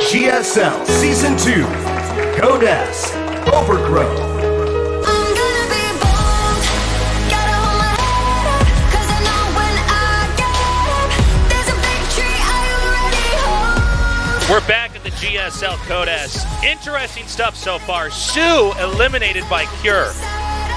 GSL Season 2, Code S, Overgrowth. We're back at the GSL Code S. Interesting stuff so far. Sue eliminated by Cure.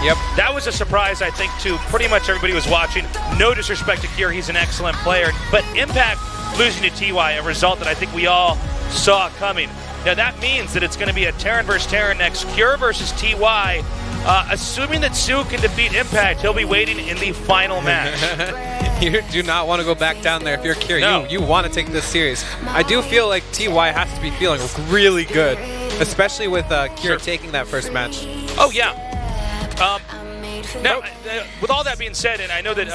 Yep. That was a surprise, I think, to pretty much everybody who was watching. No disrespect to Cure, he's an excellent player. But Impact losing to TY, a result that I think we all saw coming. Now that means that it's going to be a Terran versus Terran next. Cure versus TY. Assuming that Sue can defeat Impact, he'll be waiting in the final match. You do not want to go back down there if you're Cure. No. You want to take this series. I do feel like TY has to be feeling really good, especially with Cure taking that first match. Oh, yeah. Now, with all that being said, and I know that,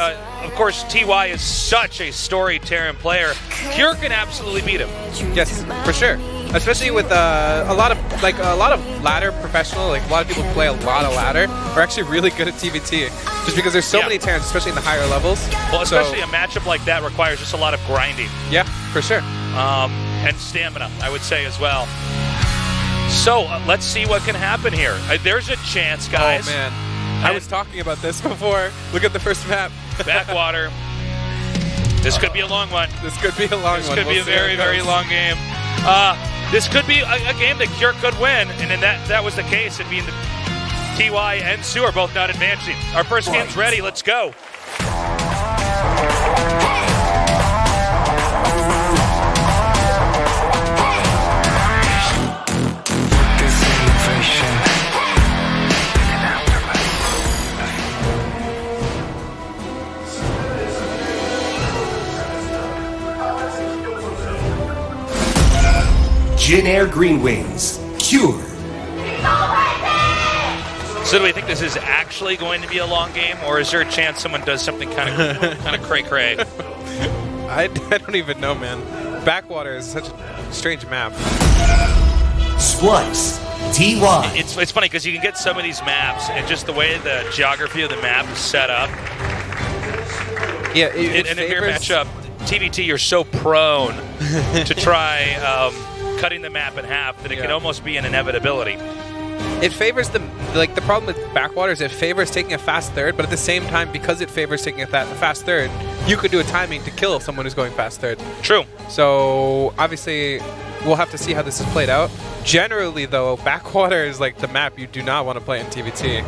of course, TY is such a storied Terran player, Cure can absolutely beat him. Yes, for sure. Especially with a lot of ladder professional, like a lot of people who play a lot of ladder are actually really good at TVT, just because there's so many Terrans, especially in the higher levels. Well, especially a matchup like that requires just a lot of grinding. Yeah, for sure. And stamina, I would say as well. So let's see what can happen here. There's a chance, guys. Oh man, I was talking about this before. Look at the first map. Backwater. This could be a long one. This could be a long one. This could be a very, very long game. This could be a game that Cure could win, and then that was the case. It means TY and Sue are both not advancing. Our first game's ready. Let's go. Jin Air Green Wings, Cure. So do we think this is actually going to be a long game, or is there a chance someone does something kind of cray-cray? I don't even know, man. Backwater is such a strange map. Splice, TY. It's funny because you can get some of these maps, and just the way the geography of the map is set up. Yeah, in a mirror matchup, TVT, you're so prone to try cutting the map in half that it can almost be an inevitability. It favors the problem with Backwater is it favors taking a fast third, but at the same time, because it favors taking a fast third, you could do a timing to kill someone who's going fast third. True. So obviously, we'll have to see how this is played out. Generally, though, Backwater is like the map you do not want to play in TVT.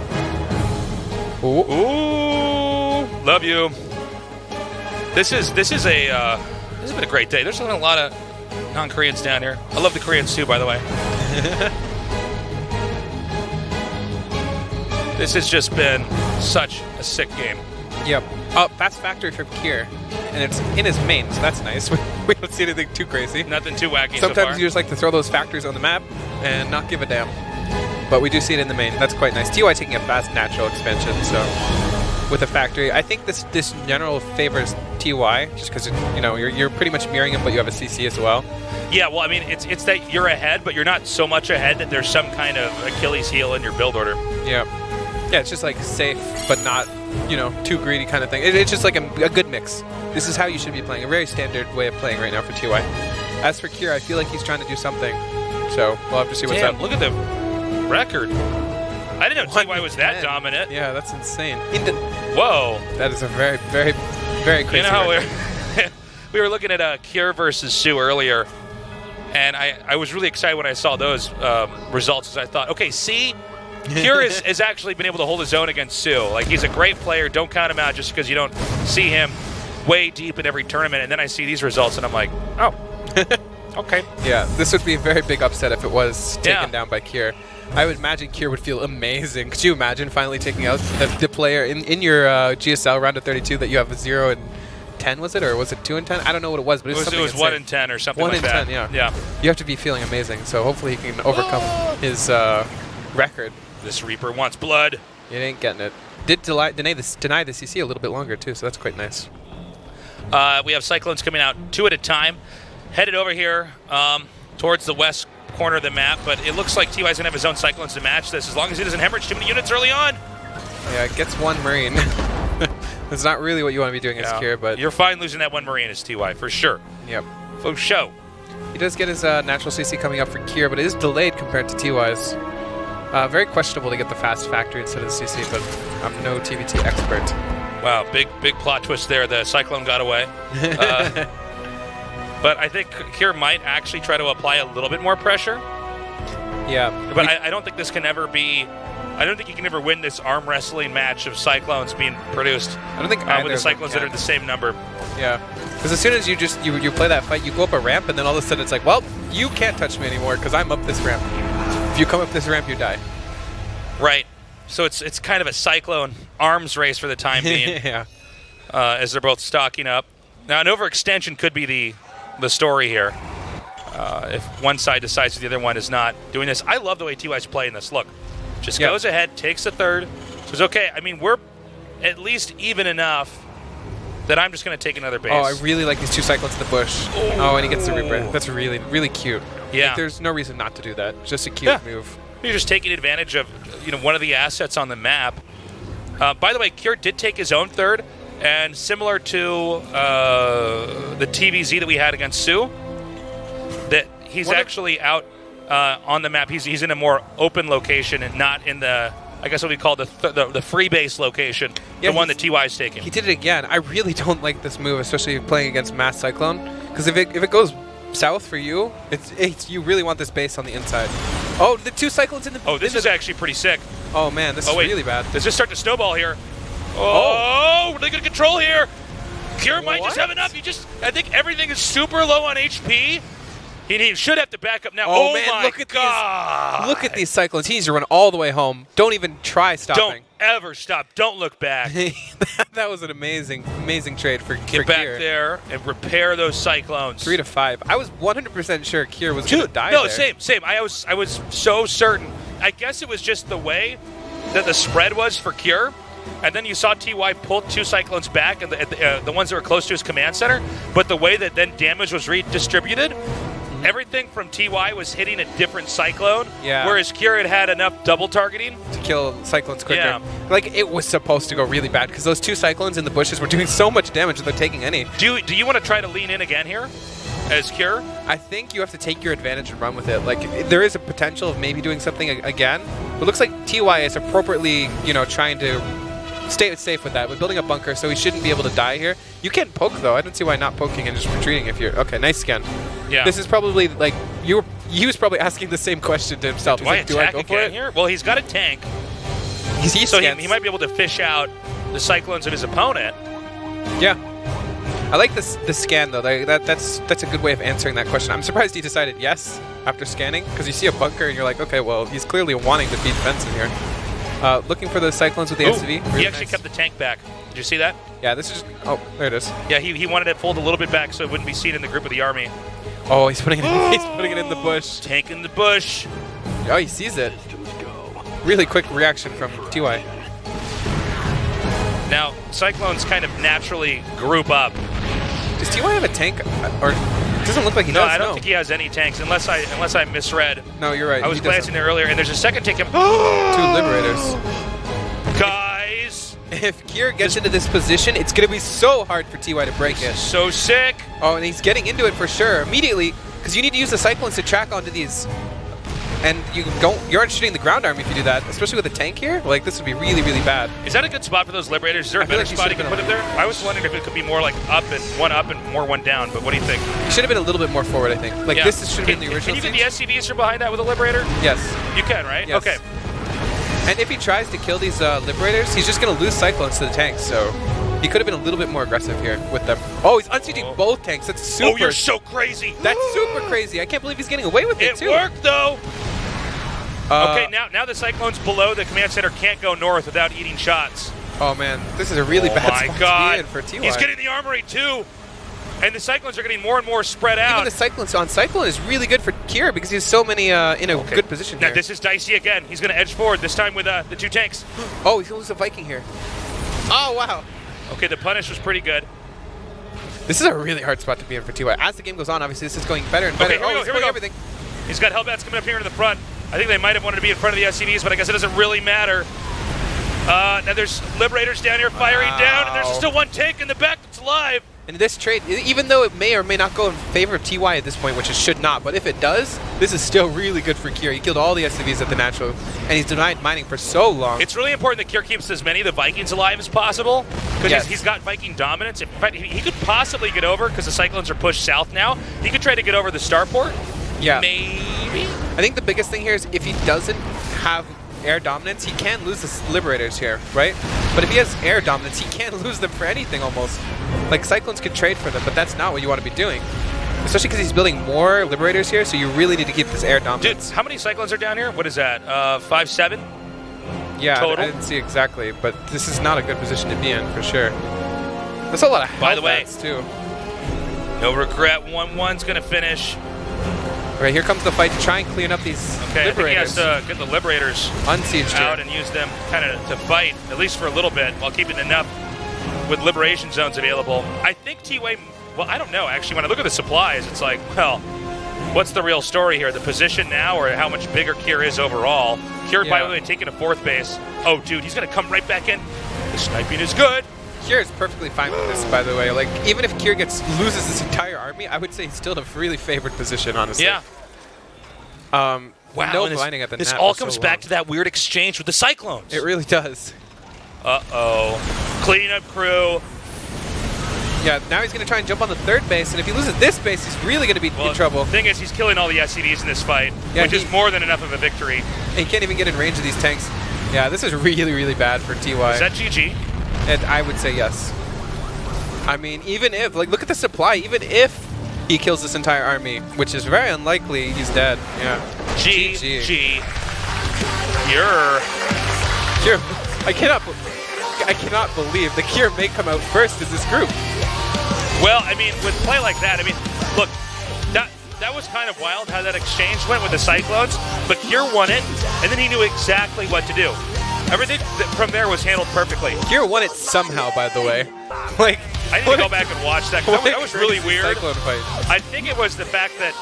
Ooh, love you. This has been a great day. There's been a lot of non-Koreans down here. I love the Koreans too, by the way. This has just been such a sick game. Yep. Fast factory for Cure, and it's in his main, so that's nice. We don't see anything too crazy. Nothing too wacky. Sometimes so far. you just like to throw those factories on the map and not give a damn. But we do see it in the main. That's quite nice. TY taking a fast natural expansion, so with a factory, I think this general favors TY just because you're pretty much mirroring him, but you have a CC as well. Yeah, well, I mean, it's that you're ahead, but you're not so much ahead that there's some kind of Achilles heel in your build order. Yeah. Yeah, it's just like safe, but not, too greedy kind of thing. It's just like a good mix. This is how you should be playing. A very standard way of playing right now for TY. As for Cure, I feel like he's trying to do something. So we'll have to see what's up. Look at the record. I didn't know TY was that dominant. Yeah, that's insane. Whoa. That is a very, very, very crazy record. We were looking at Cure versus Sue earlier, and I was really excited when I saw those results, because I thought, okay, see, Cure has actually been able to hold his own against Sue. Like, he's a great player. Don't count him out just because you don't see him way deep in every tournament. And then I see these results, and I'm like, oh, okay. Yeah, this would be a very big upset if it was taken down by Cure. I would imagine Cure would feel amazing. Could you imagine finally taking out the player in your GSL round of 32 that you have a 0 and 10, was it? Or was it 2 and 10? I don't know what it was, but it was 1 and 10 or something like that. 1 and 10, yeah. You have to be feeling amazing, so hopefully he can overcome his record. This Reaper wants blood. It ain't getting it. Did deny the CC a little bit longer, too, so that's quite nice. We have Cyclones coming out 2 at a time. Headed over here towards the west corner of the map, but it looks like TY's going to have his own Cyclones to match this, as long as he doesn't hemorrhage too many units early on. Yeah, it gets 1 Marine. That's not really what you want to be doing as Cure, but... You're fine losing that 1 Marine as TY, for sure. Yep. For show. He does get his natural CC coming up for Kier, but it is delayed compared to TY's. Very questionable to get the fast factory instead of the CC, but I'm no TVT expert. Wow, big plot twist there. The Cyclone got away. But I think Kier might actually try to apply a little bit more pressure. Yeah. But I don't think this can ever be... I don't think you can ever win this arm wrestling match of Cyclones being produced. I don't think with the Cyclones that are the same number. Yeah. Because as soon as you play that fight, you go up a ramp, and then all of a sudden it's like, well, you can't touch me anymore because I'm up this ramp. If you come up this ramp, you die. Right. So it's kind of a Cyclone arms race for the time being. Yeah. As they're both stocking up. Now, an overextension could be the story here. If one side decides the other one is not doing this. I love the way TY's playing this. Look. Just goes ahead, takes the third. Says, okay, I mean, we're at least even enough that I'm just going to take another base. Oh, I really like these two Cyclones in the bush. Oh, and he gets the rebrand. That's really, really cute. Yeah. Like, there's no reason not to do that. Just a cute move. You're just taking advantage of one of the assets on the map. By the way, Kier did take his own third, and similar to the TVZ that we had against Sue, that he's actually out on the map. He's in a more open location and not in the, I guess what we call the free base location, the one that TY's taking. He did it again. I really don't like this move, especially playing against Mass Cyclone, because if it goes south for you, it's you really want this base on the inside. Oh, the two Cyclones in the... Oh, this is actually pretty sick. Oh, man, this is really bad. Does this start to snowball here? Oh, are they going to control here? Kier might just have enough. I think everything is super low on HP. He should have to back up now. Oh man, my God. Look at these Cyclones. He needs to run all the way home. Don't even try stopping. Don't ever stop. Don't look back. That was an amazing trade for Kier. Get back there and repair those Cyclones. 3 to 5. I was 100% sure Kier was going to die No, there. same. I was so certain. I guess it was just the way that the spread was for Kier. And then you saw TY pull two Cyclones back, and the ones that were close to his command center. But the way that then damage was redistributed, everything from TY was hitting a different Cyclone, whereas Kier had enough double targeting to kill Cyclones quicker. Yeah. Like, it was supposed to go really bad because those two Cyclones in the bushes were doing so much damage without taking any. Do you want to try to lean in again here as Kier? I think you have to take your advantage and run with it. Like, there is a potential of maybe doing something again, but it looks like TY is appropriately, trying to stay safe with that. We're building a bunker, so he shouldn't be able to die here. You can poke, though. I don't see why not poking and just retreating if you're... Okay, nice scan. Yeah. This is probably, like, he was probably asking the same question to himself. Do I go for it here? Well, he's got a tank. So he might be able to fish out the Cyclones of his opponent. Yeah. I like the scan, though. That's a good way of answering that question. I'm surprised he decided yes after scanning, because you see a bunker and you're like, okay, well, he's clearly wanting to beat fence in here. Looking for the Cyclones with the SCV. Really he actually kept the tank back. Did you see that? Yeah, this is... Oh, there it is. Yeah, he wanted it pulled a little bit back so it wouldn't be seen in the group of the army. Oh, he's putting it in the bush. Tank in the bush. Oh, he sees it. Really quick reaction from TY. Now, Cyclones kind of naturally group up. Does TY have a tank? Or it doesn't look like he does. No, I don't think he has any tanks, unless I misread. No, you're right. I was glancing there earlier, and there's a second tank. Two Liberators. Guys! If Kier gets into this position, it's going to be so hard for TY to break it. So sick. Oh, and he's getting into it for sure. Immediately, because you need to use the Cyclones to track onto these. And you aren't shooting the ground arm if you do that, especially with a tank here. Like, this would be really, really bad. Is that a good spot for those Liberators? Is there a better spot you can put it there? I was wondering if it could be more like one up and more one down, but what do you think? He should have been a little bit more forward, I think. Like, this should have been the original Can you get the SCVs from behind that with a Liberator? Yes. You can, right? Yes. Okay. And if he tries to kill these Liberators, he's just going to lose Cyclones to the tanks, so he could have been a little bit more aggressive here with them. Oh, he's unseating both tanks. That's super. Oh, you're so crazy. That's super crazy. I can't believe he's getting away with it, too. It worked, though. Okay, now the Cyclones below the command center can't go north without eating shots. Oh, man. This is a really bad spot to be in for TY. He's getting the armory, too. And the Cyclones are getting more and more spread out. Even the Cyclones on Cyclone is really good for Kier because he has so many in a good position now here. This is dicey again. He's going to edge forward, this time with the two tanks. Oh, he's going to lose a Viking here. Oh, wow. Okay, the punish was pretty good. This is a really hard spot to be in for TY. As the game goes on, obviously, this is going better and better. Okay, here we go. Everything. He's got Hellbats coming up here to the front. I think they might have wanted to be in front of the SCVs, but I guess it doesn't really matter. Now there's Liberators down here firing down, and there's still one tank in the back that's alive. And this trade, even though it may or may not go in favor of TY at this point, which it should not, but if it does, this is still really good for Kier. He killed all the SCVs at the natural, and he's denied mining for so long. It's really important that Kier keeps as many of the Vikings alive as possible, because Yes. he's got Viking dominance. In fact, he could possibly get over, because the Cyclones are pushed south now. He could try to get over the starport. Yeah. Maybe. I think the biggest thing here is if he doesn't have air dominance, he can lose the Liberators here, right? But if he has air dominance, he can't lose them for anything almost. Like, Cyclones could trade for them, but that's not what you want to be doing. Especially because he's building more Liberators here, so you really need to keep this air dominance. Dude, how many Cyclones are down here? What is that? 5, 7? Yeah, total? I didn't see exactly, but this is not a good position to be in, for sure. That's a lot of By the way, health too. No regret. 1-1's going to finish. Right, here comes the fight to try and clean up these Okay, I think he has Liberators. to get the Liberators Unsieged out here. and use them kind of to fight, at least for a little bit, while keeping enough with liberation zones available. I think T-Way, well, I don't know, actually. When I look at the supplies, it's like, well, what's the real story here? The position now or how much bigger Kier is overall? Kier, by the way, taking a 4th base. Oh, dude, he's going to come right back in. The sniping is good. Kier is perfectly fine with this, by the way. Like, even if Kier loses this entire army, I would say he's still in a really favored position, honestly. Yeah. Wow, no and blinding at the this net all for so comes back long. to that weird exchange with the Cyclones. It really does. Uh-oh. Cleanup crew. Yeah, now he's going to try and jump on the 3rd base, and if he loses this base, he's really going to be in trouble. The thing is, he's killing all the SCVs in this fight, Yeah, which is more than enough of a victory. He can't even get in range of these tanks. Yeah, this is really, really bad for TY. Is that GG? And I would say yes. I mean, even if, like, look at the supply. Even if he kills this entire army, which is very unlikely, he's dead. Yeah. GG. I cannot believe the Kier may come out first in this group. Well, I mean, with play like that, I mean, look, that was kind of wild how that exchange went with the Cyclones, but Kier won it, and then he knew exactly what to do. Everything from there was handled perfectly. Kier won it somehow, by the way. Like, I need to go back and watch that, 'cause that was really weird. Cyclone fight. I think it was the fact that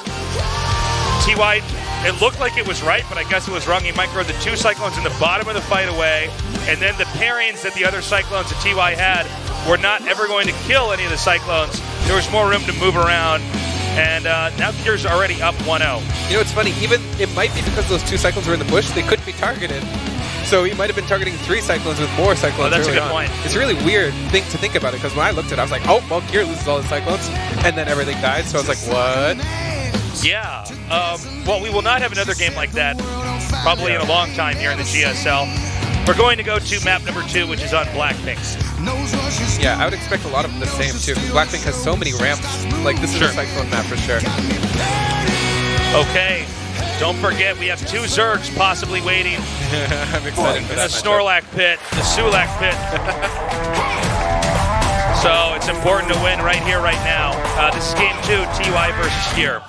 TY, it looked like it was right, but I guess it was wrong. He microed the 2 Cyclones in the bottom of the fight away, and then the pairings that the other Cyclones that TY had were not ever going to kill any of the Cyclones. There was more room to move around, and now Kier's already up 1-0. You know, it's funny. Even it might be because those 2 Cyclones were in the bush, they couldn't be targeted. So he might have been targeting 3 Cyclones with more Cyclones. Oh, that's a early good on. point. It's a really weird thing to think about it, because when I looked at it, I was like, oh, well, Kier loses all the Cyclones, and then everything died. So I was like, what? Yeah. Well, we will not have another game like that probably in a long time here in the GSL. We're going to go to map number 2, which is on Blackpink. Yeah, I would expect a lot of the same, too, because Blackpink has so many ramps. Like, this is a Cyclone map for sure. Okay. Don't forget, we have 2 Zergs possibly waiting I'm excited for in that the matchup. Snorlax pit, the Sulak pit. So it's important to win right here, right now. This is game 2, TY versus Kier.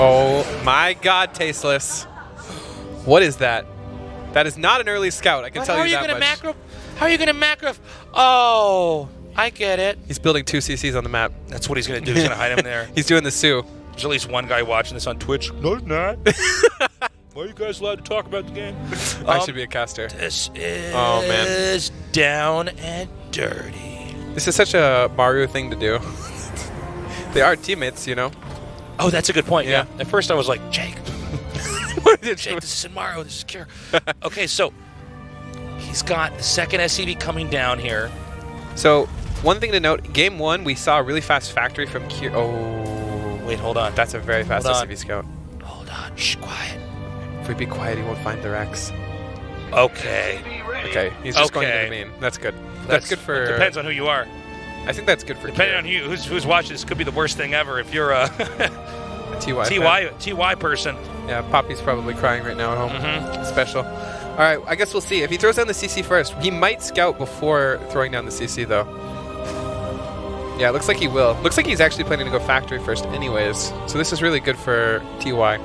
Oh my God, Tasteless. What is that? That is not an early scout, I can tell you that much. How are you gonna macro? Oh, I get it. He's building 2 CCs on the map. That's what he's gonna do. He's gonna hide him there. He's doing the Sioux. There's at least one guy watching this on Twitch. No, he's not. Why are you guys allowed to talk about the game? I should be a caster. This is Oh, man. down and dirty. This is such a Mario thing to do. They are teammates, you know? Oh, that's a good point. Yeah. At first I was like, Jake. What did Jake, this is Mario. This is Kier. Okay, so he's got the second SCV coming down here. So, one thing to note, game 1, we saw a really fast factory from Kier. Oh, Wait, hold on. that's a very fast Hold on. SCV scout. Hold on. Shh, quiet. If we be quiet, he won't find the Rex. Okay. Okay, he's just going to Okay. the main. That's good. That's good for... Depends on who you are. I think that's good for Depending Kier. on who's watching, this could be the worst thing ever if you're a TY fan. TY person. Yeah, Poppy's probably crying right now at home. Mm-hmm. Special. All right, I guess we'll see. If he throws down the CC first, he might scout before throwing down the CC, though. Yeah, it looks like he will. Looks like he's actually planning to go factory first anyways. So this is really good for TY.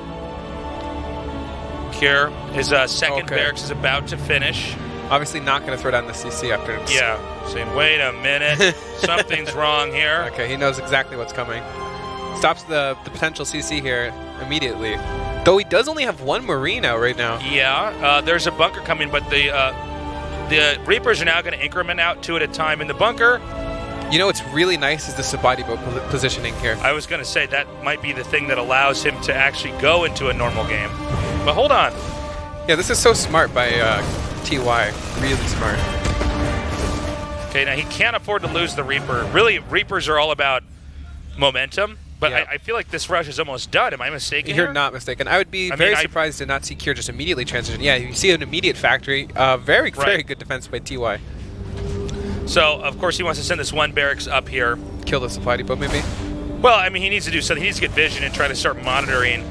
Kier, his second barracks is about to finish. Obviously not going to throw down the CC after. Yeah. Saying, wait a minute. Something's wrong here. Okay, he knows exactly what's coming. Stops the potential CC here immediately. Though he does only have 1 Marine out right now. Yeah. There's a bunker coming, but the The Reapers are now going to increment out 2 at a time in the bunker. You know what's really nice is the Sabati boat positioning here. I was going to say that might be the thing that allows him to actually go into a normal game. But hold on. Yeah, this is so smart by TY. Really smart. Okay, now he can't afford to lose the Reaper. Really, Reapers are all about momentum. But yeah. I feel like this rush is almost done. Am I mistaken? You're here? not mistaken. I would be very surprised to not see Kier just immediately transition. Yeah, you see an immediate factory. Very good defense by TY. So, of course, he wants to send this one barracks up here. Kill the supply depot, maybe? Well, I mean, he needs to do something. He needs to get vision and try to start monitoring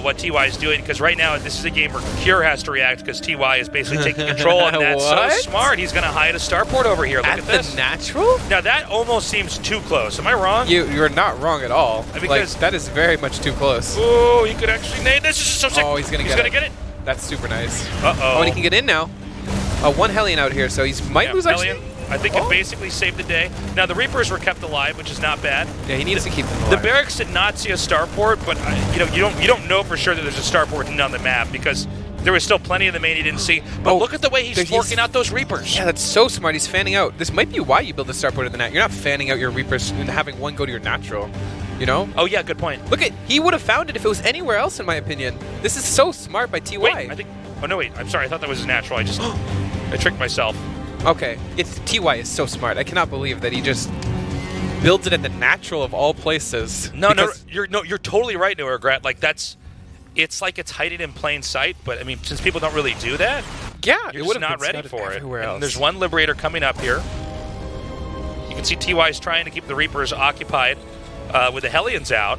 what TY is doing, because right now this is a game where Kier has to react because TY is basically taking control, and that's so smart. He's going to hide a starport over here. Look at this. The natural? Now, that almost seems too close. Am I wrong? You're not wrong at all. Because that is very much too close. Oh, he could actually nade this. This is so sick. Oh, he's going to get it. That's super nice. Uh-oh. Oh, and he can get in now. One Hellion out here, so he might lose Hellion. actually. I think it basically saved the day. Now, the Reapers were kept alive, which is not bad. Yeah, he needs to keep them alive. The barracks did not see a starport, but you don't know for sure that there's a starport on the map because there was still plenty of the main he didn't see. But look at the way he's forking out those Reapers. Yeah, that's so smart. He's fanning out. This might be why you build a starport in the net. You're not fanning out your Reapers and having one go to your natural. You know? Oh, yeah, good point. Look at, he would have found it if it was anywhere else, in my opinion. This is so smart by TY. Wait, I think, oh no, wait, I'm sorry, I thought that was his natural. I tricked myself. Okay, TY is so smart. I cannot believe that he just builds it at the natural of all places. No, you're totally right, No Regret. Like it's like it's hiding in plain sight. But I mean, since people don't really do that, yeah, you're just not ready for it. And there's one Liberator coming up here. You can see TY is trying to keep the Reapers occupied with the Hellions out.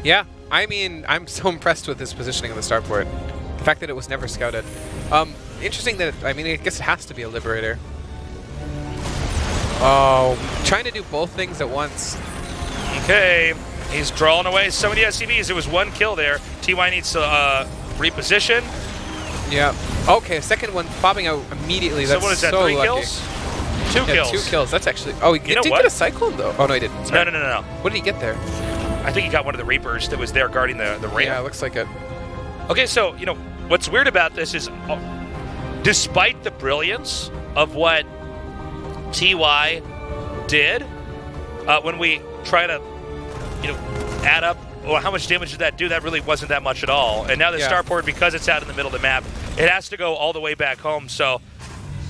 Yeah, I mean, I'm so impressed with his positioning on the starport. The fact that it was never scouted. Interesting that, I mean, I guess it has to be a Liberator. Oh, trying to do both things at once. Okay, he's drawing away so many SCVs. There was one kill there. TY needs to reposition. Yeah. Okay, second one popping out immediately. That's so what is that, 3 kills? 2 kills. 2 kills. That's actually... Oh, he did get a Cyclone, though. Oh, no, he didn't. Sorry. No. What did he get there? I think he got one of the Reapers that was there guarding the ramp. Yeah, it looks like it. Okay, so, what's weird about this is... despite the brilliance of what TY did, when we try to, add up, well, how much damage did that do? That really wasn't that much at all. And now the starport, because it's out in the middle of the map, it has to go all the way back home. So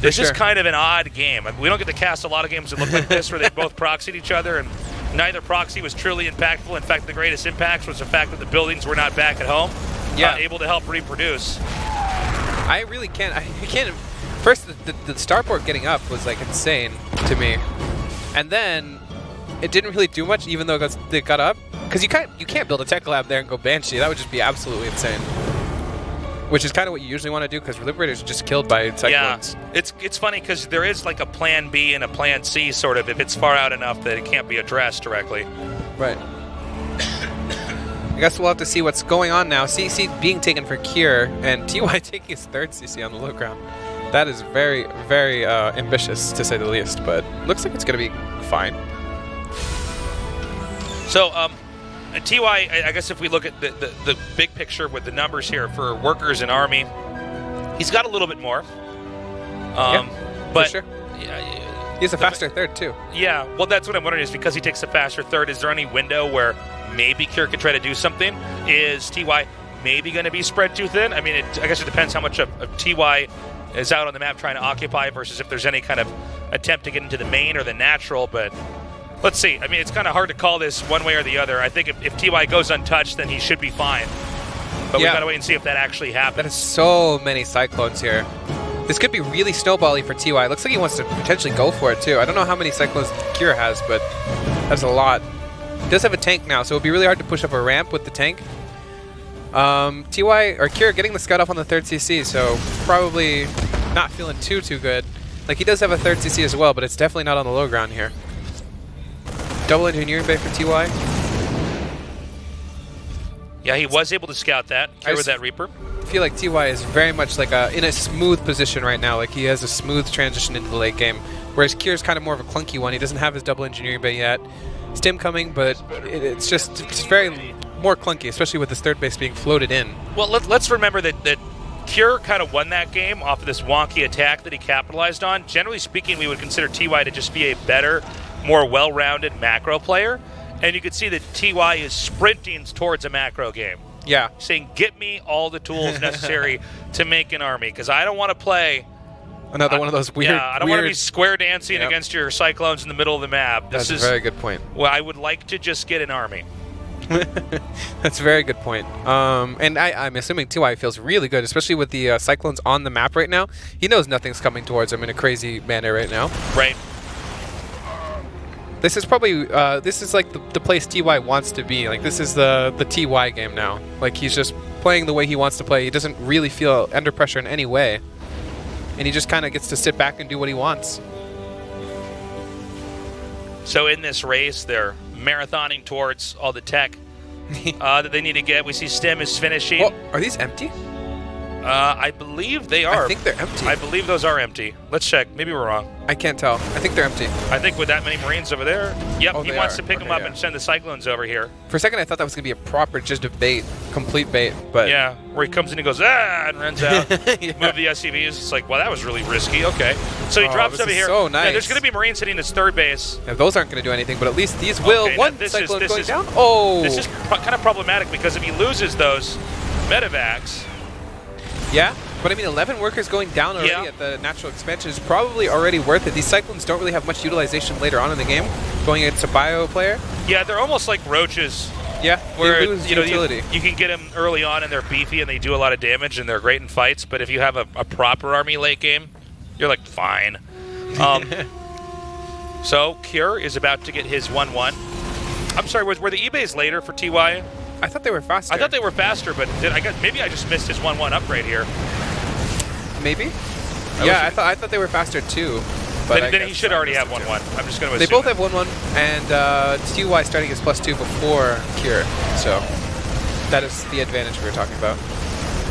this is kind of an odd game. I mean, we don't get to cast a lot of games that look like this, where they both proxied each other, and neither proxy was truly impactful. In fact, the greatest impacts was the fact that the buildings were not back at home, able to help reproduce. I really can't. I can't. First, the starport getting up was like insane to me, and then it didn't really do much, even though it got up. Because you can't build a tech lab there and go Banshee. That would just be absolutely insane. Which is kind of what you usually want to do, because Liberators are just killed by Cyclones. Yeah, it's funny because there is like a plan B and a plan C sort of if it's far out enough that it can't be addressed directly. Right. I guess we'll have to see what's going on now. CC being taken for Kier, and TY taking his 3rd CC on the low ground. That is very, very ambitious, to say the least, but looks like it's going to be fine. So, TY, I guess if we look at the big picture with the numbers here for workers and Army, he's got a little bit more. But for sure. He's a faster 3rd, too. Yeah, well, that's what I'm wondering, is because he takes a faster 3rd, is there any window where maybe Kier could try to do something? Is TY maybe going to be spread too thin? I mean, I guess it depends how much of TY is out on the map trying to occupy versus if there's any kind of attempt to get into the main or the natural, but let's see. I mean, it's kind of hard to call this one way or the other. I think if TY goes untouched, then he should be fine. But we've got to wait and see if that actually happens. That is so many Cyclones here. This could be really snowbally for TY. Looks like he wants to potentially go for it, too. I don't know how many Cyclones Kier has, but that's a lot. He does have a tank now, so it would be really hard to push up a ramp with the tank. TY, or Kier, getting the scout off on the 3rd CC, so probably not feeling too good. Like, he does have a 3rd CC as well, but it's definitely not on the low ground here. Double engineering bay for TY. Yeah, he was able to scout that. Kier with that Reaper. I feel like TY is very much like in a smooth position right now. Like, he has a smooth transition into the late game, whereas Kier's kind of more of a clunky one. He doesn't have his double engineering bay yet. Stim coming, but it's very more clunky, especially with this 3rd base being floated in. Well, let's remember that Cure kind of won that game off of this wonky attack that he capitalized on. Generally speaking, we would consider TY to just be a better, more well-rounded macro player. And you can see that TY is sprinting towards a macro game. Yeah. Saying, get me all the tools necessary to make an army, because I don't want to play another one of those weird. Yeah, I don't want to be square dancing against your Cyclones in the middle of the map. That's a very good point. Well, I would like to just get an army. That's a very good point. And I'm assuming TY feels really good, especially with the Cyclones on the map right now. He knows nothing's coming towards him in a crazy manner right now. Right. This is probably this is like the place TY wants to be. Like, this is the TY game now. Like, he's just playing the way he wants to play. He doesn't really feel under pressure in any way, and he just kind of gets to sit back and do what he wants. So in this race, they're marathoning towards all the tech that they need to get. We see Stem is finishing. Well, are these empty? I believe they are. I think they're empty. I believe those are empty. Let's check. Maybe we're wrong. I can't tell. I think they're empty. I think with that many Marines over there, yep, oh, he wants to pick them up and send the Cyclones over here. For a second, I thought that was going to be a proper, just a bait, complete bait. But yeah, where he comes in and goes, and runs out. Move the SCVs. It's like, well, that was really risky. Okay. So he drops over here. So nice. Yeah, there's going to be Marines hitting his third base. Now, those aren't going to do anything, but at least these will. Okay, one Cyclone going down. Oh! This is kind of problematic, because if he loses those medevacs. Yeah, but I mean, 11 workers going down already at the natural expansion is probably already worth it. These Cyclones don't really have much utilization later on in the game, going against a bio player. Yeah, they're almost like roaches. Yeah, where they lose utility. You can get them early on and they're beefy and they do a lot of damage and they're great in fights, but if you have a proper army late game, you're like, fine. So, Cure is about to get his 1-1. I'm sorry, were the eBays later for TY? I thought they were faster. I thought they were faster, but maybe I just missed his 1-1 upgrade here. Maybe. Yeah, I thought they were faster too. But then he should already have 1-1. I'm just going to assume. They both have 1-1, and TY starting his +2 before Cure. So that is the advantage we were talking about.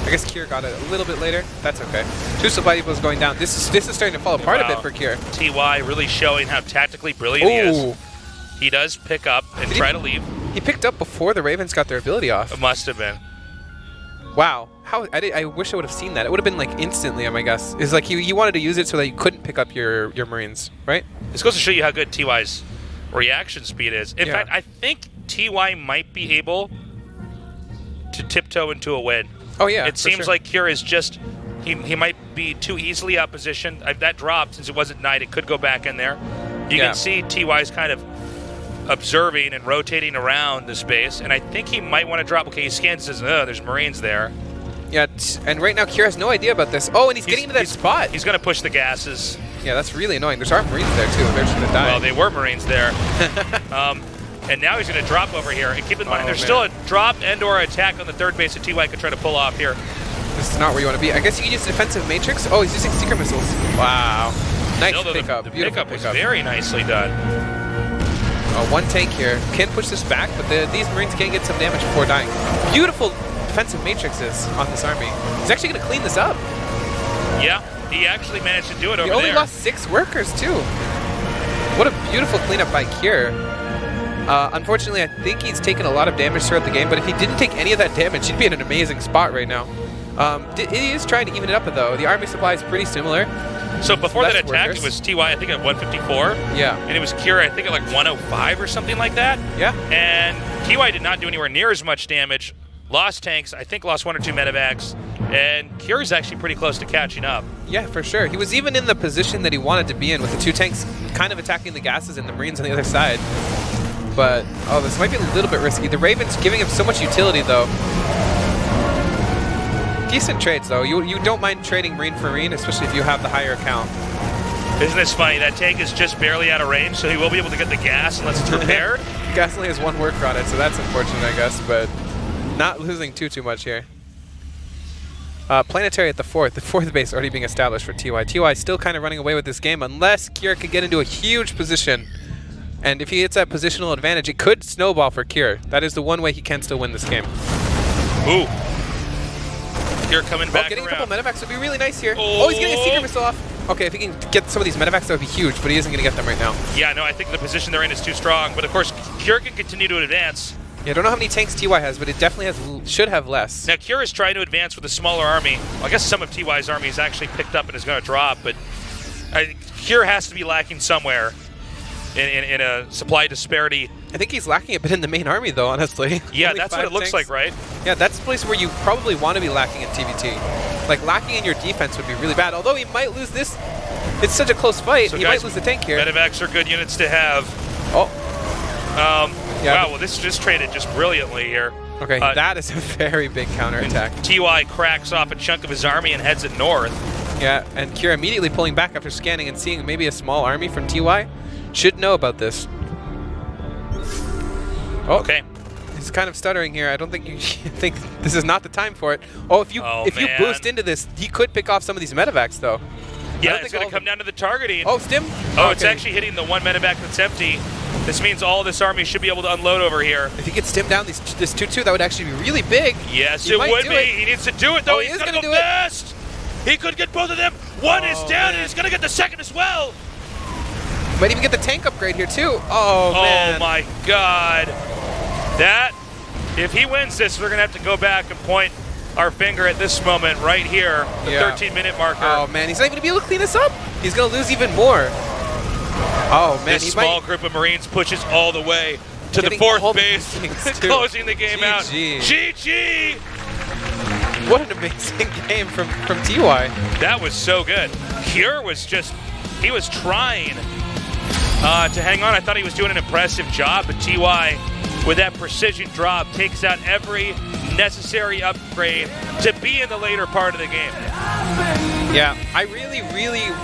I guess Cure got it a little bit later. That's okay. Two supply depots going down. This is starting to fall apart a bit for Cure. TY really showing how tactically brilliant he is. He does pick up and try to leave. He picked up before the Ravens got their ability off. It must have been. Wow. I wish I would have seen that. It would have been like instantly, I guess. It's like he wanted to use it so that you couldn't pick up your Marines, right? This goes to show you how good TY's reaction speed is. In fact, I think TY might be able to tiptoe into a win. Oh, yeah. It seems like Cure is just... He might be too easily outpositioned. That dropped since it wasn't night. It could go back in there. You can see TY's kind of observing and rotating around the space, and I think he might want to drop. Okay, he scans and says, oh, there's Marines there. Yeah, and right now Cure has no idea about this. Oh, and he's getting into that spot. He's going to push the gases. Yeah, that's really annoying. There's Marines there, too. They're just going to die. Well, they were Marines there. And now he's going to drop over here. And keep in mind, there's still a drop and or attack on the third base that TY could try to pull off here. This is not where you want to be. I guess you can use defensive matrix. Oh, he's using secret missiles. Wow. Nice pickup. The pickup was very nicely done. One tank here. Can push this back, but these Marines can get some damage before dying. Beautiful defensive matrices on this army. He's actually going to clean this up. Yeah, he actually managed to do it over there. He only lost 6 workers, too. What a beautiful cleanup by Cure. Unfortunately, I think he's taken a lot of damage throughout the game, but if he didn't take any of that damage, he'd be in an amazing spot right now. He is trying to even it up, though. The army supply is pretty similar. So before that attack, it was TY, I think, at 154. Yeah. And it was Cure, I think, at like 105 or something like that. Yeah. And TY did not do anywhere near as much damage. Lost tanks, I think lost 1 or 2 medevacs. And Cure's actually pretty close to catching up. Yeah, for sure. He was even in the position that he wanted to be in, with the 2 tanks kind of attacking the gases and the Marines on the other side. But, oh, this might be a little bit risky. The Ravens giving him so much utility, though. Decent trades, though. You don't mind trading Marine for Marine, especially if you have the higher account. Isn't this funny? That tank is just barely out of range, so he will be able to get the gas unless it's repaired. The gas only has 1 worker on it, so that's unfortunate, I guess, but not losing too much here. Planetary at the 4th. The 4th base already being established for TY. TY still kind of running away with this game, unless Cure can get into a huge position. And if he gets that positional advantage, it could snowball for Cure. That is the one way he can still win this game. Ooh. Cure coming back getting around. A couple medevacs would be really nice here. Oh, he's getting a secret missile off. Okay, if he can get some of these medevacs, that would be huge, but he isn't going to get them right now. Yeah, no, I think the position they're in is too strong. But, of course, Cure can continue to advance. Yeah, I don't know how many tanks TY has, but it definitely has should have less. Now, Cure is trying to advance with a smaller army. Well, I guess some of TY's army is actually picked up and is going to drop, but Cure has to be lacking somewhere in a supply disparity. I think he's lacking a bit in the main army, though, honestly. Yeah, Only that's what it looks tanks. like, right? Yeah, that's the place where you probably want to be lacking in TVT. Like, lacking in your defense would be really bad, although he might lose this. It's such a close fight, So he guys, might lose the tank here. Medevacs are good units to have. Oh. Yeah, wow, well, this just traded just brilliantly here. Okay, that is a very big counterattack. TY cracks off a chunk of his army and heads it north. Yeah, and Kira immediately pulling back after scanning and seeing maybe a small army from TY. Should know about this. Oh, okay. He's kind of stuttering here. I don't think you think this is not the time for it. Oh, if you boost into this, he could pick off some of these medevacs, though. Yeah, it's going to come down to the targeting. Oh, stim? Oh, okay. It's actually hitting the one medevac that's empty. This means all this army should be able to unload over here. If he gets stim down this 2-2, that would actually be really big. Yes, it would be. He needs to do it, though. Oh, He's going to go fast. He could get both of them. One is down, and he's going to get the second as well. Might even get the tank upgrade here, too. Oh, man. Oh, my God. That, if he wins this, we're going to have to go back and point our finger at this moment right here, the 13-minute marker. Oh, man. He's not even going to be able to clean this up. He's going to lose even more. Oh, man. This small group of Marines pushes all the way to the fourth base, closing the game out. GG! What an amazing game from TY. That was so good. Cure was just, he was trying to hang on. I thought he was doing an impressive job, but TY, with that precision drop, takes out every necessary upgrade to be in the later part of the game. Yeah, I really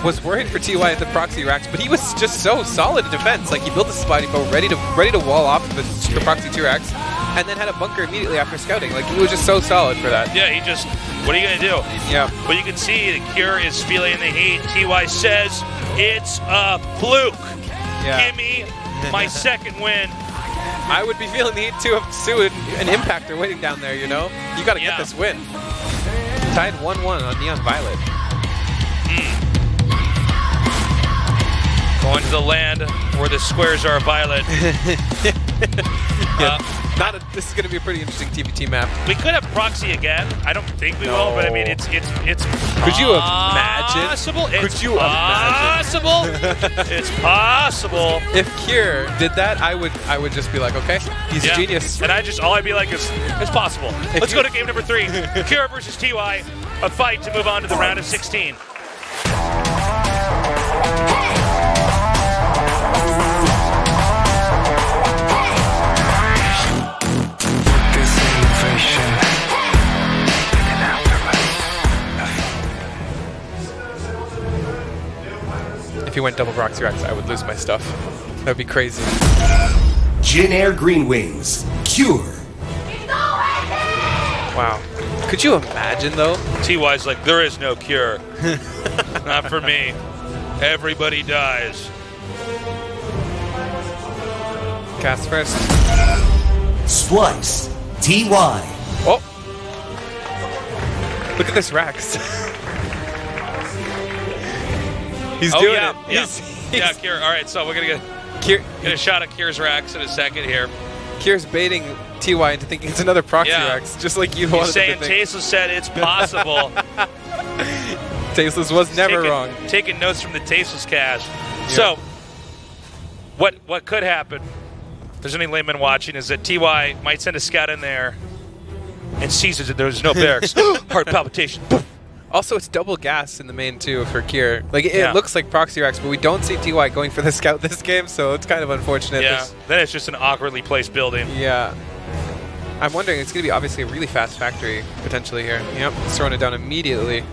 was worried for TY at the proxy racks, but he was just so solid in defense. Like, he built a spotty boat ready to wall off the proxy 2 racks, and then had a bunker immediately after scouting. Like, he was just so solid for that. Yeah, he just, what are you going to do? Yeah. Well, you can see the Cure is feeling the heat. TY says, it's a fluke. Yeah. Give me my second win. I would be feeling the heat, too, if Sue and Impact are waiting down there, you know? You got to get this win. Tied 1-1 on Neon Violet. Going to the land where the squares are violet. This is going to be a pretty interesting TVT map. We could have proxy again. I don't think we will, but I mean, it's Could you imagine? Possible. Could you imagine? Possible. It's possible. If Cure did that, I would just be like, okay, he's a genius. And all I'd be like is, it's possible. Let's go to game number 3. Cure versus TY, a fight to move on to the round of 16. If he went double proxy racks, I would lose my stuff. That would be crazy. Jin Air Green Wings, Cure. Wow. Could you imagine, though? TY's like, there is no cure. Not for me. Everybody dies. Cast first. Splice, TY. Oh! Look at this Rax. He's doing it. Yeah, Cure. All right, so we're going to get a shot at Cure's Rax in a second here. Cure's baiting TY into thinking it's another proxy Rax, just like you wanted to think. Tasteless said it's possible. Tasteless was never wrong. Taking notes from the Tasteless cast. Yeah. So, what could happen, if there's any layman watching, is that TY might send a scout in there and sees that there's no barracks. Heart palpitation. Also, it's double gas in the main, too, for Cure. Like, it looks like proxy racks, but we don't see TY going for the scout this game, so it's kind of unfortunate. Yeah, then it's just an awkwardly placed building. Yeah. I'm wondering, it's going to be obviously a really fast factory, potentially, here. Yep, it's throwing it down immediately.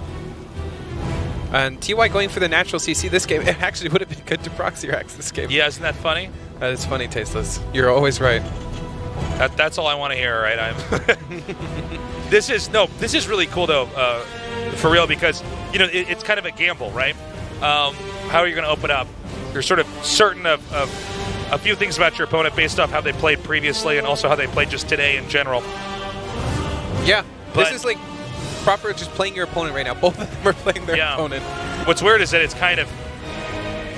And TY going for the natural CC this game, it actually would have been good to proxy racks this game. Yeah, isn't that funny? That is funny, Tasteless. You're always right. That's all I want to hear, right? This is really cool, though, for real, because, you know, it's kind of a gamble, right? How are you going to open up? You're sort of certain of a few things about your opponent based off how they played previously and also how they played just today in general. Yeah, but this is like proper just playing your opponent right now. Both of them are playing their opponent. What's weird is that it's kind of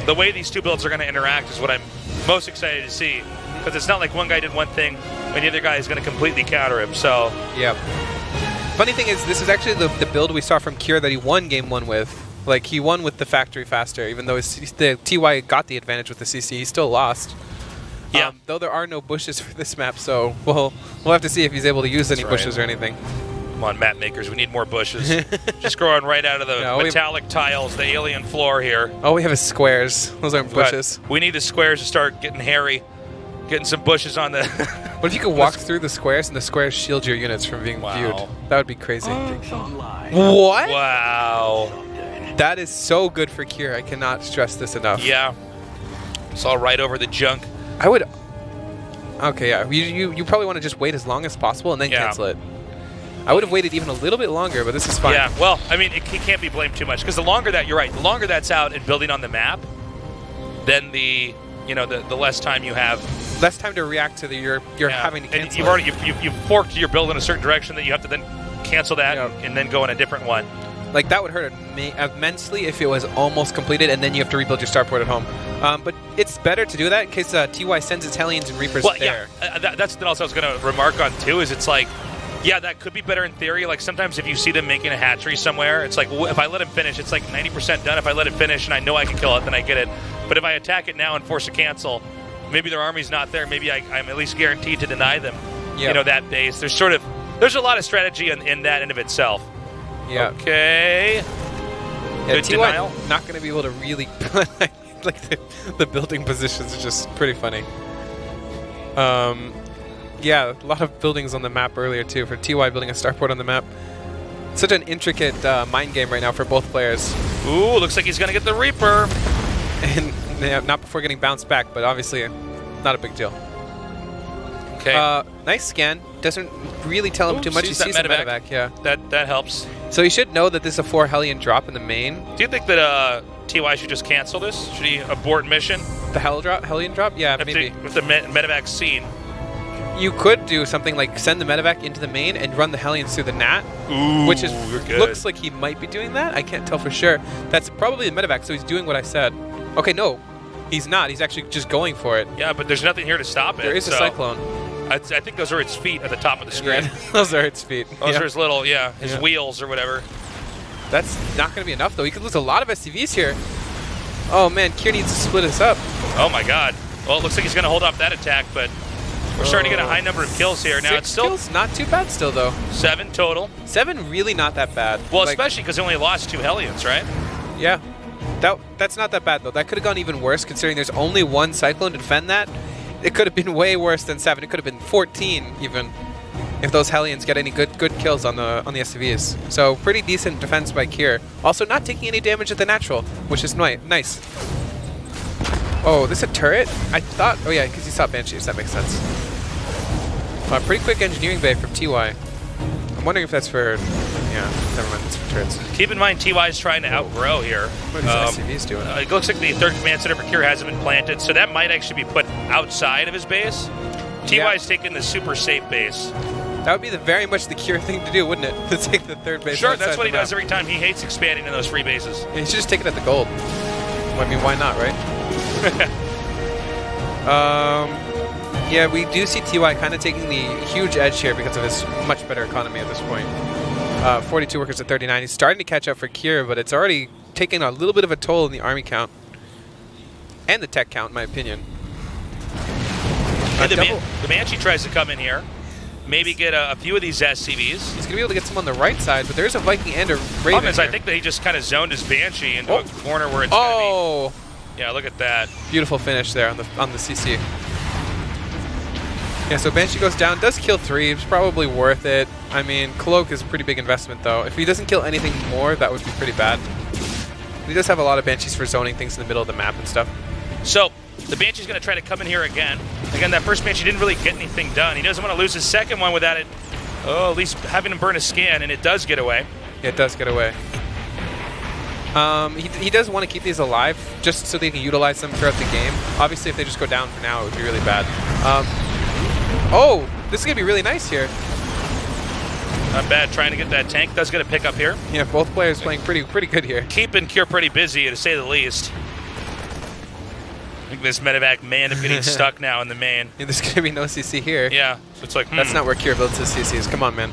the way these two builds are going to interact is what I'm most excited to see, because it's not like one guy did one thing and the other guy is going to completely counter him. So yeah. Funny thing is, this is actually the build we saw from Cure that he won game 1 with. Like, he won with the factory faster, even though the TY got the advantage with the CC. He still lost. Yeah. Though there are no bushes for this map, so we'll have to see if he's able to use any bushes or anything. Come on, map makers, we need more bushes. Just growing right out of the metallic tiles, the alien floor here. All we have is squares. Those aren't bushes. We need the squares to start getting hairy, getting some bushes on the... What if you could walk through the squares and the squares shield your units from being viewed? That would be crazy. What? Wow. That is so good for Cure. I cannot stress this enough. Yeah. It's all right over the junk. I would... Okay, yeah. You probably want to just wait as long as possible and then cancel it. I would have waited even a little bit longer, but this is fine. Yeah, well, I mean, he can't be blamed too much, because the longer that, you're right, the longer that's out and building on the map, then the less time you have. Less time to react to you're having to cancel. And you've forked your build in a certain direction that you have to then cancel that and then go in a different one. Like, that would hurt immensely if it was almost completed and then you have to rebuild your starport at home. But it's better to do that in case TY sends its Hellions and Reapers there. Yeah, that's what else I was going to remark on, too, is it's like, yeah, that could be better in theory. Like, sometimes if you see them making a hatchery somewhere, it's like, if I let him finish, it's like 90% done. If I let it finish and I know I can kill it, then I get it. But if I attack it now and force a cancel, maybe their army's not there. Maybe I'm at least guaranteed to deny them, that base. There's a lot of strategy in that in of itself. Yeah. Okay. Yeah, Good denial. Not going to be able to really... like, the building positions are just pretty funny. Yeah, a lot of buildings on the map earlier, too, for TY building a starport on the map. Such an intricate mind game right now for both players. Ooh, looks like he's going to get the Reaper. And not before getting bounced back, but obviously not a big deal. Okay. Nice scan. Doesn't really tell him too much. He sees the medevac, yeah. That helps. So he should know that this is a 4 Hellion drop in the main. Do you think that TY should just cancel this? Should he abort mission? The Hellion drop? Yeah, maybe. If the medevac's seen. You could do something like send the medevac into the main and run the Hellions through the Nat. Ooh, which looks like he might be doing that. I can't tell for sure. That's probably the medevac, so he's doing what I said. Okay, no. He's not. He's actually just going for it. Yeah, but there's nothing here to stop it. There is a cyclone. I think those are its feet at the top of the screen. Yeah, those are its feet. Those are his little, his wheels or whatever. That's not going to be enough, though. He could lose a lot of SCVs here. Oh, man. Kier needs to split us up. Oh, my God. Well, it looks like he's going to hold off that attack, but we're starting to get a high number of kills here. Now, it's still kills, not too bad still, though. 7 total. 7 really not that bad. Well, especially because he only lost 2 Hellions, right? Yeah. That's not that bad, though. That could have gone even worse, considering there's only 1 Cyclone to defend that. It could have been way worse than 7. It could have been 14, even, if those Hellions get any good kills on the SCVs. So, pretty decent defense by Kier. Also, not taking any damage at the natural, which is nice. Oh, this is a turret? I thought... Oh, yeah, because he saw Banshees. That makes sense. Pretty quick engineering bay from TY. I'm wondering if that's for... Yeah, never mind. It's for turrets. Keep in mind, TY is trying to outgrow here. What are these SCVs doing? It looks like the 3rd command center for Kier hasn't been planted, so that might actually be put outside of his base. TY is taking the super safe base. That would be very much the Kier thing to do, wouldn't it? To take the 3rd base. Sure, that's what he does every time. He hates expanding in those free bases. Yeah, he should just take it at the gold. Well, I mean, why not, right? Yeah, we do see TY kind of taking the huge edge here because of his much better economy at this point. 42 workers at 39. He's starting to catch up for Kier, but it's already taking a little bit of a toll in the army count. And the tech count, in my opinion. And the Banshee tries to come in here. Maybe get a few of these SCVs. He's going to be able to get some on the right side, but there's a Viking and a Raven. I think that he just kind of zoned his Banshee into a corner where it's going to be. Yeah, look at that. Beautiful finish there on the CC. Yeah, so Banshee goes down, does kill 3. It's probably worth it. I mean, Cloak is a pretty big investment, though. If he doesn't kill anything more, that would be pretty bad. He does have a lot of Banshees for zoning things in the middle of the map and stuff. So, the Banshee's going to try to come in here again. Again, that first Banshee didn't really get anything done. He doesn't want to lose his second one without it, at least having him burn a scan, and it does get away. Yeah, it does get away. He does want to keep these alive, just so they can utilize them throughout the game. Obviously, if they just go down for now, it would be really bad. Oh, this is going to be really nice here. Not bad, trying to get that tank. Does get a pick up here. Yeah, both players playing pretty good here. Keeping Kier pretty busy, to say the least. Like this medevac may end up getting stuck now in the main. Yeah, there's going to be no CC here. Yeah, so it's like, That's not where Kier builds his CCs. Come on, man.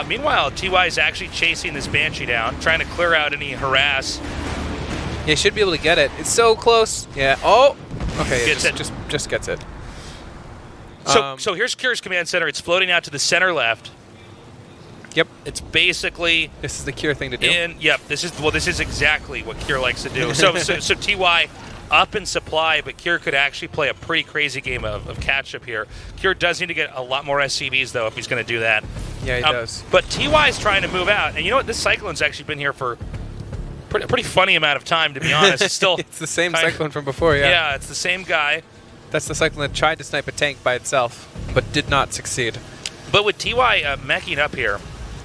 Meanwhile, TY is actually chasing this Banshee down, trying to clear out any harass. Yeah, he should be able to get it. It's so close. Yeah. Oh. Okay. Gets it. Just gets it. So here's Kier's command center. It's floating out to the center left. Yep. It's basically This is the Kier thing to do. Yep. This is exactly what Kier likes to do. So TY up in supply, but Kier could actually play a pretty crazy game of catch-up here. Kier does need to get a lot more SCVs, though, if he's going to do that. Yeah, he does. But TY is trying to move out. And you know what? This Cyclone's actually been here for a pretty funny amount of time, to be honest. It's still it's the same Cyclone from before, yeah. Yeah, it's the same guy. That's the Cyclone that tried to snipe a tank by itself, but did not succeed. But with TY meching up here,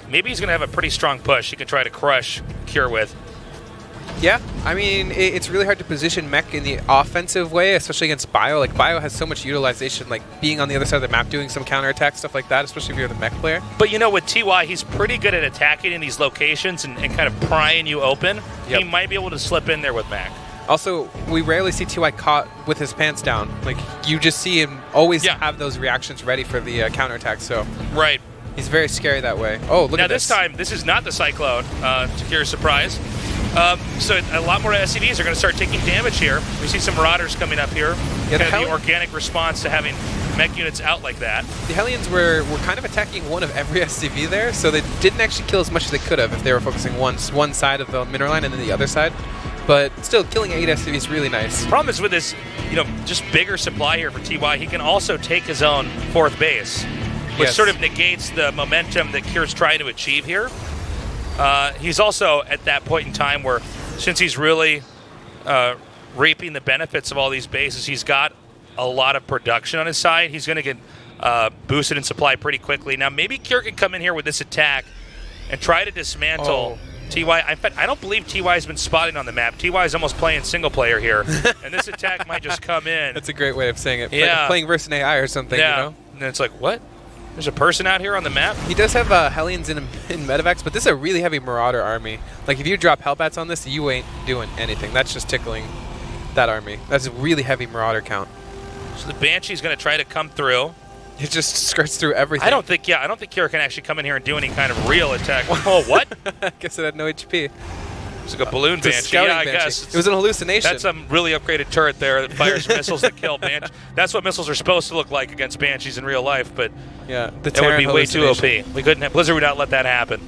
maybe he's going to have a pretty strong push he can try to crush Kier with. Yeah, I mean, it's really hard to position mech in the offensive way, especially against Bio. Like, Bio has so much utilization, like being on the other side of the map, doing some counterattack, stuff like that, especially if you're the mech player. But, you know, with TY, he's pretty good at attacking in these locations and kind of prying you open. Yep. He might be able to slip in there with mech. Also, we rarely see TY caught with his pants down. Like, you just see him always have those reactions ready for the counterattack, so... Right. He's very scary that way. Oh, look at this. Now, this time, this is not the Cyclone, to Kier's surprise. So a lot more SCVs are going to start taking damage here. We see some Marauders coming up here. Yeah, kind of the organic response to having mech units out like that. The Hellions were kind of attacking one of every SCV there, so they didn't actually kill as much as they could have if they were focusing one side of the mineral line and then the other side. But still, killing 8 SCVs is really nice. The problem is with this, just bigger supply here for TY, he can also take his own 4th base, which sort of negates the momentum that Kier's trying to achieve here. He's also at that point in time where, since he's really reaping the benefits of all these bases, he's got a lot of production on his side. He's going to get boosted in supply pretty quickly. Now, maybe Kier can come in here with this attack and try to dismantle TY. In fact, I don't believe TY has been spotting on the map. TY is almost playing single player here, and this attack might just come in. That's a great way of saying it. Yeah. Like playing versus an AI or something, yeah. you know? And it's like, what? There's a person out here on the map? He does have Hellions in medevacs, but this is a really heavy Marauder army. Like, if you drop Hellbats on this, you ain't doing anything. That's just tickling that army. That's a really heavy Marauder count. So the Banshee's going to try to come through. It just skirts through everything. I don't think Kier can actually come in here and do any kind of real attack. Oh, what? I guess it had no HP. It's like a balloon Banshee. Yeah, I guess. It was an hallucination. That's some really upgraded turret there that fires missiles that kill Banshees. That's what missiles are supposed to look like against Banshees in real life, but yeah, that would be way too OP. We couldn't have, Blizzard would not let that happen.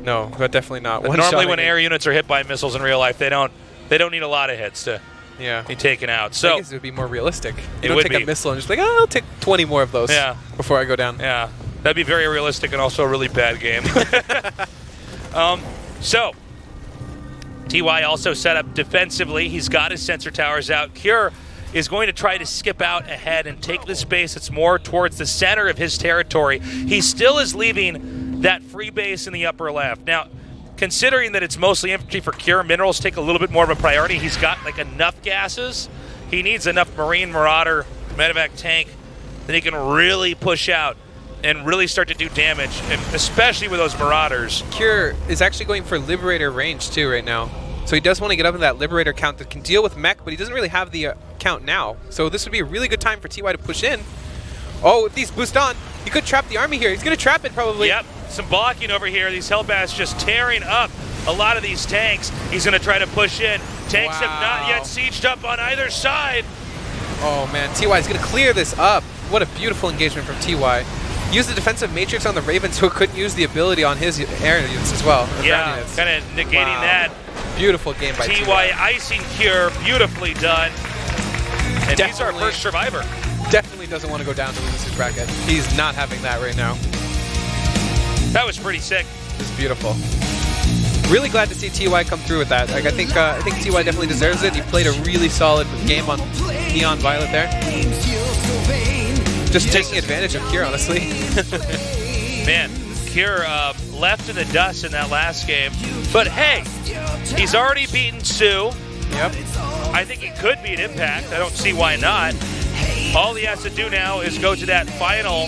No, definitely not. Normally when air units are hit by missiles in real life, they don't need a lot of hits to be taken out. So I guess it would be more realistic. You don't take a missile and just like, I'll take 20 more of those before I go down. Yeah, that'd be very realistic and also a really bad game. So TY also set up defensively. He's got his sensor towers out. Kier is going to try to skip out ahead and take the space that's more towards the center of his territory. He still is leaving that free base in the upper left. Now, considering that it's mostly infantry for Kier, minerals take a little bit more of a priority. He's got like enough gases. He needs enough Marine, Marauder, Medevac tank that he can really push out and really start to do damage, and especially with those Marauders. Kier is actually going for Liberator range too right now. So he does want to get up in that Liberator count that can deal with mech, but he doesn't really have the count now. So this would be a really good time for TY to push in. Oh, if these boost on, he could trap the army here. He's going to trap it probably. Yep, some blocking over here. These Hellbats just tearing up a lot of these tanks. He's going to try to push in. Tanks have not yet sieged up on either side. Oh man, TY is going to clear this up. What a beautiful engagement from TY. Use the defensive matrix on the Ravens, who couldn't use the ability on his air units as well. Yeah, kind of negating that. Beautiful game by TY. TY icing Kier, beautifully done. And he's our first survivor. Definitely doesn't want to go down to lose his bracket. He's not having that right now. That was pretty sick. It's beautiful. Really glad to see TY come through with that. Like, I think TY definitely deserves it. He played a really solid game on Neon Violet there. Just taking advantage of Kier, honestly. Man, Kier left in the dust in that last game. But hey, he's already beaten Sue. Yep. I think he could beat Impact. I don't see why not. All he has to do now is go to that final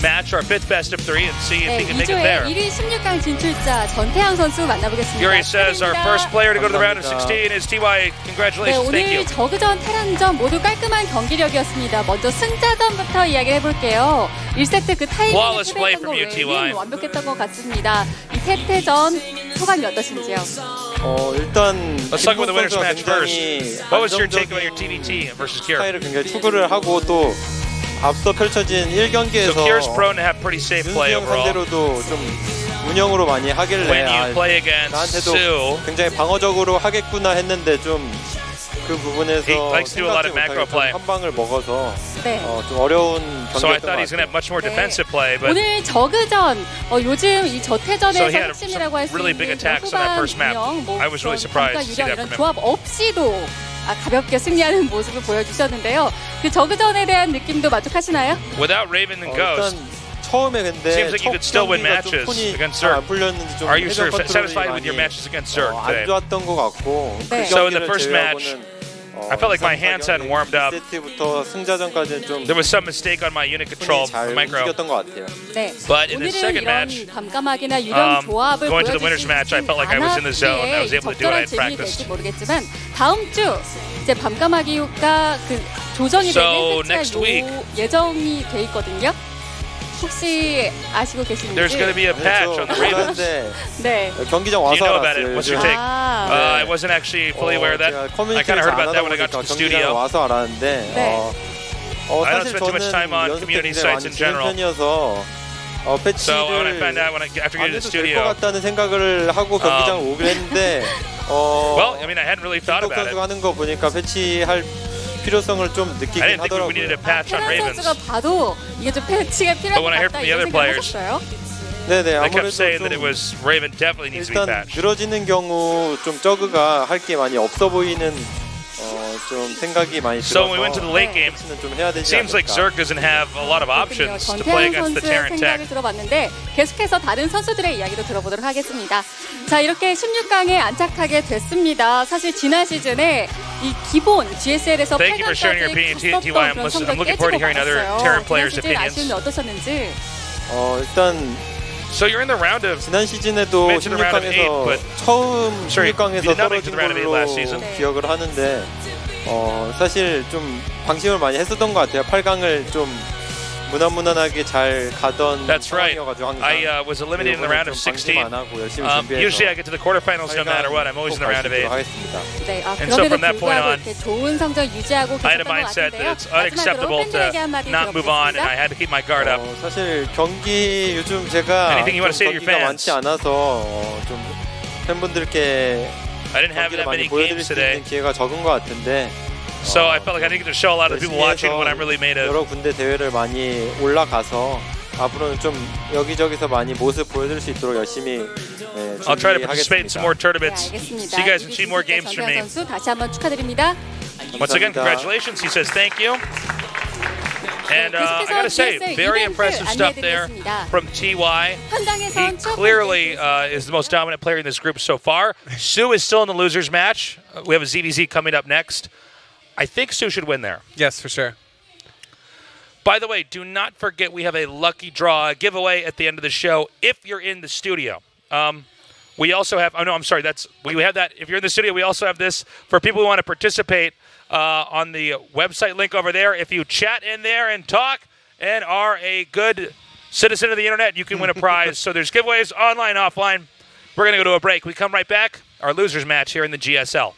match, our 5th best of 3, and see if he can make it 2조의 there. 1위 16강 진출자 전태양 선수 만나보겠습니다. Yuri says our first player to go to the round of 16 is TY. 네, Congratulations. Thank 오늘 you. 저그전, 테란전 모두 깔끔한 경기력이었습니다. 먼저 승자전부터 이야기해볼게요. 1세트 그 타이밍을 Flawless play 패배했던 거 from you, TY. 외에는 완벽했던 것 같습니다. 이 태태전 소감이 어떠신지요? 일단 Let's talk about the winners 선수가 match first. 굉장히 What was your take about your TVT versus Kier? 스타일을 굉장히 추구를 하고 또 앞서 펼쳐진 1경기에서 So Kier's prone to have pretty safe play 윤수영 overall. 상대로도 좀 운영으로 많이 하길래 When you play against 나한테도 Sue, 굉장히 방어적으로 하겠구나 했는데 좀 그 부분에서 He likes to do a lot of macro play. 한 방을 먹어서 네. 좀 어려운 so I 경기였던 thought 것 he's going to have 같아요. much more 네. defensive play, but 오늘 저그전 요즘 이 So 저태전에서 he had 핵심이라고 할 수 some really 있는 big attacks on that first map. I was really surprised to see that 이런 from him. 조합 없이도 가볍게 승리하는 모습을 보여주셨는데요. 그 저그전에 대한 느낌도 만족하시나요? without Raven and Ghost, 일단 처음에 근데 Seems like you could still win 경기가 좀 matches 톤이 against 잘 Zerg. 안 풀렸는지 좀 are you 회전 컨트롤이 satisfied with your 많이, matches against Zerg 안 today? 좋았던 것 같고 네. 그 So in the 경기를 first match, 제외하고는 I felt like my hands hadn't warmed up. 세트부터 승자전까지는 좀 There was some mistake on my unit control 톤이 잘 micro. 움직였던 것 같아요. 네. But in the 오늘은 second 이런 match, 감감하기나 유령 조합을 going to the winners match, I felt like I was in the zone. I was able to do what I had 적절한 재미이 practiced. 될지 모르겠지만 다음 주 이제 밤까마귀가 그 조정이 So, 되는 next week. 예정이 돼 있거든요. 혹시 아시고 계시는지? There's going to be a patch on the Ravens. 그런데 네. 경기장 Do you 와서 know about it? 알았어요. What's your 요즘. take? 아, I wasn't actually fully aware of that. 제가 I kind of 커뮤니티를 heard 잘 about 안 that 하다 when I got to 보니까 the 경기장 studio. 와서 알았는데 네. I don't 사실 spend too much time on 저는 community 연습 때 sites 굉장히 in general. 많이 편이어서 So when I 패치를 found out after getting to the 안 해도 될 것 studio, 같다는 생각을 하고 경기장 오긴 했는데 well, I mean, I hadn't really thought 김국 about it. 선수가 하는 거 보니까 패치할 필요성을 좀 I 느끼긴 didn't think we needed a 하더라고요. patch on 테란 Ravens. 선수가 봐도 이게 좀 패치가 필요할 But 것 when I heard 같다 from the 이런 other 생각을 players, 하셨어요? 네네 They 아무래도 kept saying that it 좀 was Raven definitely needs to be 일단 patched. 늘어지는 경우 좀 저그가 할 게 많이 없어 보이는 좀 생각이 많이 So when 들어서 we went to the late game, 패치는 좀 해야 되지 seems like 않을까. Zerg doesn't have a lot of 그렇군요. options to play 전태양 against the 선수의 Terran 생각을 Tech. 들어봤는데 계속해서 다른 선수들의 이야기도 들어보도록 하겠습니다. 자, 이렇게 16강에 안착하게 됐습니다. 사실 지난 시즌에 이 기본 GSL에서 Thank you for sharing your 8강까지 opinion, TY. I'm looking forward to hearing other Terran players' 지난 시즌 opinions. 아쉬움이 어떠셨는지. 일단 So you're in the round of 지난 시즌에도 made to the round of 8, 16강에서 but 처음 sorry, you 16강에서 did not make to 떨어진 the round of 8 걸로 last season. 기억을 하는데 사실 좀 방심을 많이 했었던 것 같아요. 8강을 좀 무난무난하게 잘 가던 That's right. 상황이어가지고 항상 I was eliminated in the round of 좀 방심 16. 안 하고 열심히 Usually I 준비해서 get to the quarterfinals no matter what. I'm always in the round of 8. 하겠습니다. 네, And so 그럼에도 from that point 불구하고 on, 이렇게 좋은 성적 유지하고 I had a 계셨던 것 mindset 같은데요. that it's unacceptable 마지막으로 팬들에게 한마디 to not move on, and I 들어보겠습니다. had to keep my guard up. 사실 경기 요즘 제가 Anything you wanna say to your 경기가 fans? 많지 않아서 좀 팬분들께 I didn't have 경기를 that many 많이 보여드릴 games 수 today, 있는 기회가 적은 것 같은데 so I felt like I didn't get to show a lot of the people watching what I'm really made of. 여러 군데 대회를 많이 올라가서 앞으로는 좀 여기저기서 많이 모습 보여줄 수 있도록 열심히 I'll try to participate in some more 네, tournaments. 알겠습니다. So you guys can see more games from me. 전태양 선수 다시 한번 축하드립니다. Once again, congratulations. He says thank you. And I gotta say, very impressive stuff there from TY. He clearly is the most dominant player in this group so far. Sue is still in the losers match. We have a ZVZ coming up next. I think Sue should win there. Yes, for sure. By the way, do not forget we have a lucky draw giveaway at the end of the show if you're in the studio. We also have, oh no, I'm sorry, we have that. If you're in the studio, we also have this for people who want to participate on the website link over there. If you chat in there and talk and are a good citizen of the internet, you can win a prize. So there's giveaways online, offline. We're going to go to a break. We come right back. Our losers match here in the GSL.